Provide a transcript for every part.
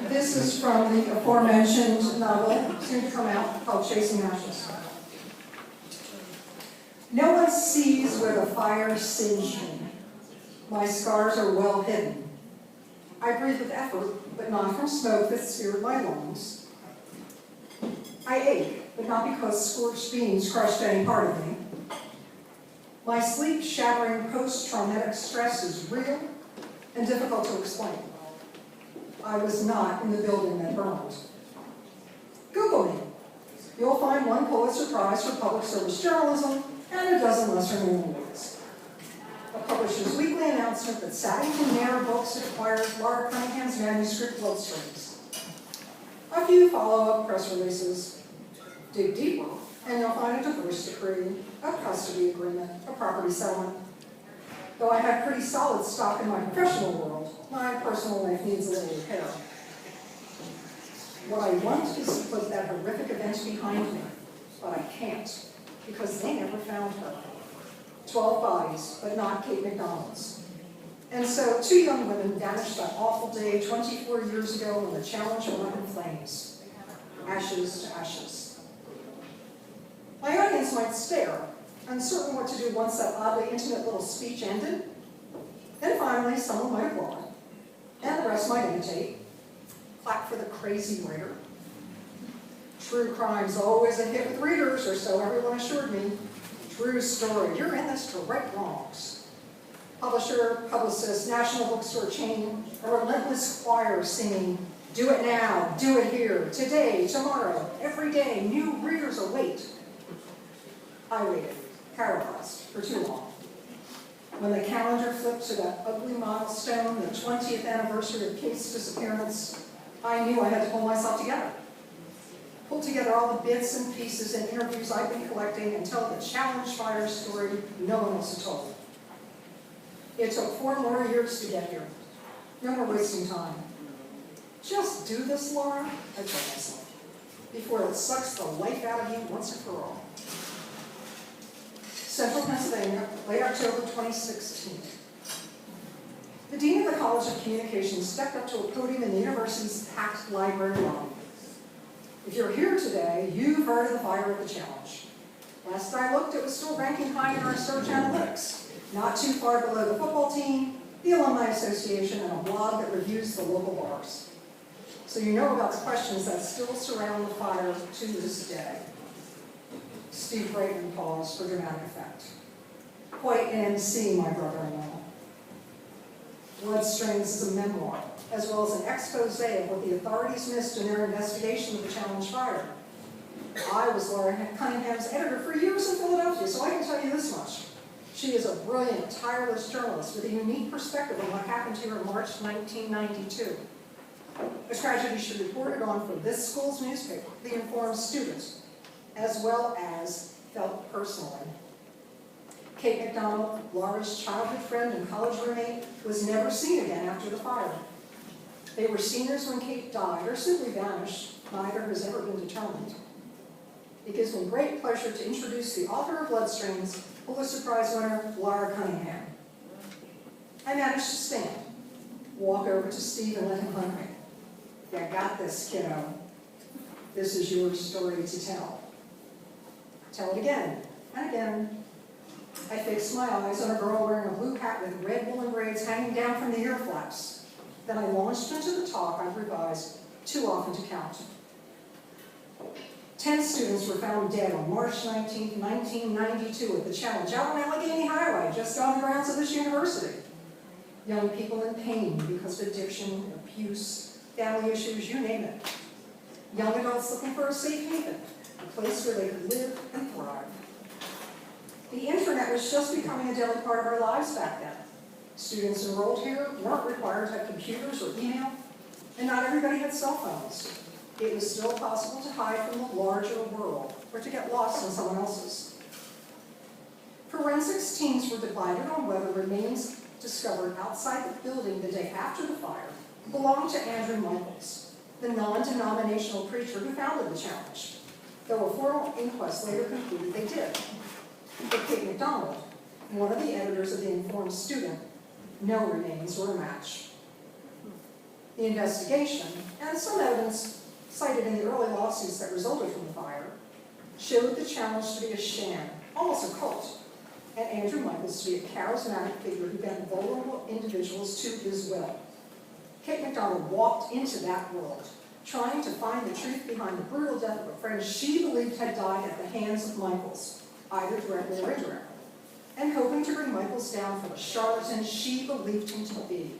This is from the aforementioned novel, soon to come out, called Chasing Ashes. No one sees where the fire singed me. My scars are well hidden. I breathe with effort, but not from smoke that seared my lungs. I ache, but not because scorched beans crushed any part of me. My sleep-shattering post-traumatic stress is real and difficult to explain. I was not in the building that burned. Google me. You'll find one Pulitzer Prize for public service journalism and a dozen lesser-known awards. A Publishers Weekly announcement that Saddington Nair Books acquired Laura Cunningham's manuscript Bloodstreams. A few follow-up press releases. Dig deeper, and you'll find a divorce decree, a custody agreement, a property settlement. Though I have pretty solid stock in my professional world, my personal life needs a little repair. What I want is to put that horrific event behind me, but I can't, because they never found her. 12 bodies, but not Kate McDonald's. And so 2 young women vanished that awful day 24 years ago when the challenge went up in flames. Ashes to ashes. My audience might stare, uncertain what to do once that oddly intimate little speech ended. Then finally, someone might applaud, and the rest might imitate. Clap for the crazy writer. True crime's always a hit with readers, or so everyone assured me. True story, you're in this to right wrongs. Publisher, publicist, national bookstore chain, a relentless choir singing, do it now, do it here, today, tomorrow, every day, new readers await. I waited, paralyzed, for too long. When the calendar flipped to that ugly milestone, the 20th anniversary of Kate's disappearance, I knew I had to pull myself together. Pull together all the bits and pieces and interviews I've been collecting and tell the challenge fire story no one else had told. It took 4 more years to get here. No more wasting time. Just do this, Laura, I told myself, before it sucks the life out of you once and for all. Central Pennsylvania, late October 2016. The Dean of the College of Communications stepped up to a podium in the university's packed library lobby. If you're here today, you've heard of the fire at the challenge. Last I looked, it was still ranking high in our search analytics, not too far below the football team, the Alumni Association, and a blog that reviews the local bars. So you know about the questions that still surround the fire to this day. Steve Brayton paused for dramatic effect. Quite an MC, my brother-in-law. Bloodstreams is a memoir, as well as an expose of what the authorities missed in their investigation of the challenge fire. I was Laura Cunningham's editor for years in Philadelphia, so I can tell you this much. She is a brilliant, tireless journalist with a unique perspective on what happened here in March 1992. A tragedy she reported on for this school's newspaper, The Informed Student, as well as felt personally. Kate McDonald, Laura's childhood friend and college roommate, was never seen again after the fire. They were seniors when Kate died, or simply vanished. Neither has ever been determined. It gives me great pleasure to introduce the author of Bloodstreams, Pulitzer Prize winner Laura Cunningham. I managed to stand, walk over to Steve and let him hug me. You got this, kiddo. This is your story to tell. Tell it again and again. I fixed my eyes on a girl wearing a blue hat with red woolen braids hanging down from the ear flaps. Then I launched into the talk I've revised too often to count. 10 students were found dead on March 19, 1992 at the challenge out on Allegheny Highway, just on the grounds of this university. Young people in pain because of addiction, abuse, family issues, you name it. Young adults looking for a safe haven, a place where they could live and thrive. The internet was just becoming a daily part of our lives back then. Students enrolled here weren't required to have computers or email, and not everybody had cell phones. It was still possible to hide from the larger world or to get lost in someone else's. Forensics teams were divided on whether remains discovered outside the building the day after the fire belonged to Andrew Michaels, the non-denominational preacher who founded the challenge, though a formal inquest later concluded they did. But Kate McDonald, one of the editors of the informed student, no remains were a match. The investigation, and some evidence cited in the early lawsuits that resulted from the fire, showed the challenge to be a sham, almost a cult, and Andrew Michaels to be a charismatic figure who bent vulnerable individuals to his will. Kate McDonald walked into that world, trying to find the truth behind the brutal death of a friend she believed had died at the hands of Michaels, either directly or indirectly, and hoping to bring Michaels down for the charlatan she believed him to be.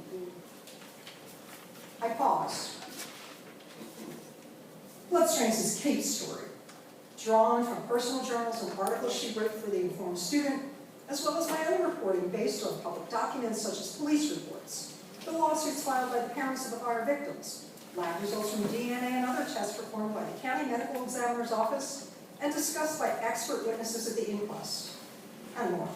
I paused. Bloodstains is Kate's story, drawn from personal journals and articles she wrote for the Informed Student, as well as my own reporting based on public documents such as police reports, the lawsuits filed by the parents of the fire victims, lab results from DNA and other tests performed by the county medical examiner's office, and discussed by expert witnesses at the inquest, and more.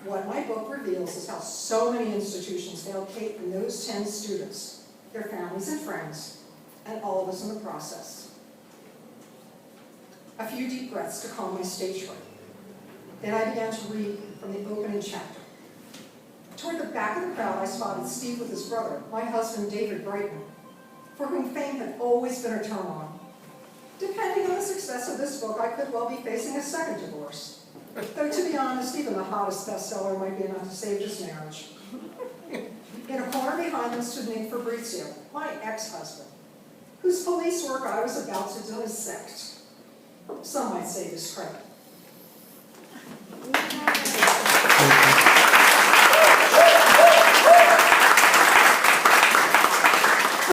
What my book reveals is how so many institutions failed Kate and those 10 students, their families and friends, and all of us in the process. A few deep breaths to calm my stage fright. Then I began to read from the opening chapter. Toward the back of the crowd, I spotted Steve with his brother, my husband, David Brighton, for whom fame had always been a turn on. Depending on the success of this book, I could well be facing a second divorce. Though, to be honest, even the hottest bestseller might be enough to save this marriage. In a corner behind them stood Nick Fabrizio, my ex-husband, whose police work I was about to dissect. Some might say discredit.